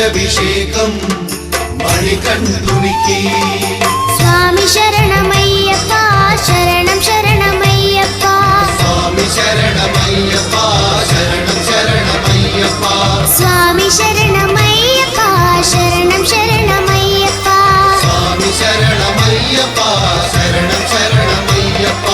అభిషేకం మణికంఠునికి స్వామి శరణమయ్యప్ప శరణం శరణమయ్యప్ప స్వామి శరణమయ్యప్ప శరణం శరణమయ్యప్ప స్వామి శరణమయ్యప్ప శరణం శరణమయ్యప్ప స్వామి శరణమయ్యప్ప శరణం శరణమయ్యప్ప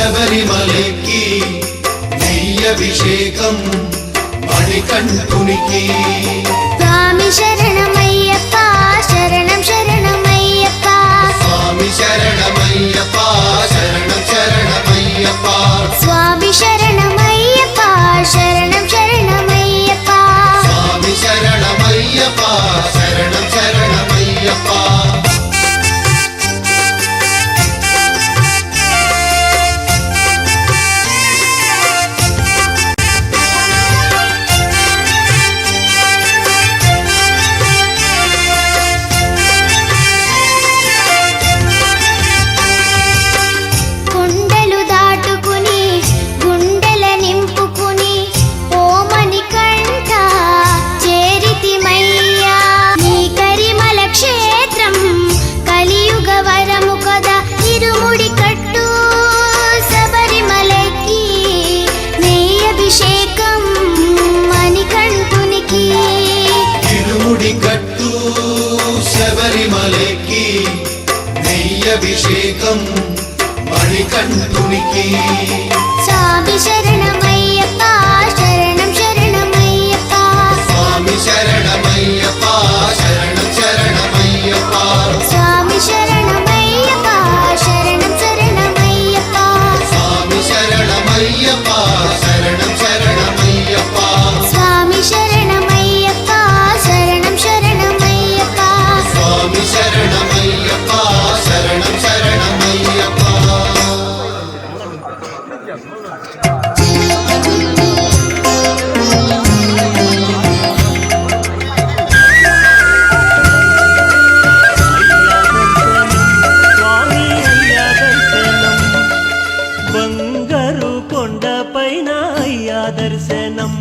శబరిమలకి నెయ్యభిషేకం మణికంఠునికి స్వామి శరణమయ్యప్ప శరణం శరణమయ్యప్ప స్వామి శరణమయ్యప్ప శరణం శరణమయ్యప్ప స్వామి శరణమయ్యప్ప శరణం శరణమయ్యప్ప స్వామి శరణమయ్యప్ప శరణం శరణమయ్యప్ప శబరిమలకి నెయ్యభిషేకం మణికంఠునికి స్వామి శరణమయ్యప్ప శరణం శరణమయ్యప్ప స్వామి శరణమయ్యప్ప శరణం శరణమయ్యప్ప స్వామి శరణమయ్యప్ప శరణం శరణమయ్యప్ప స్వామి శరణమయ్యప్ప శరణం శరణమయ్యప్ప స్వామి శరణమయ్యప్ప శరణం శరణమయ్యప్ప స్వామి శరణమయ్యప్ప శరణం శరణమయ్యప్ప బంగారు కొండ పైన అయ్యా దర్శనం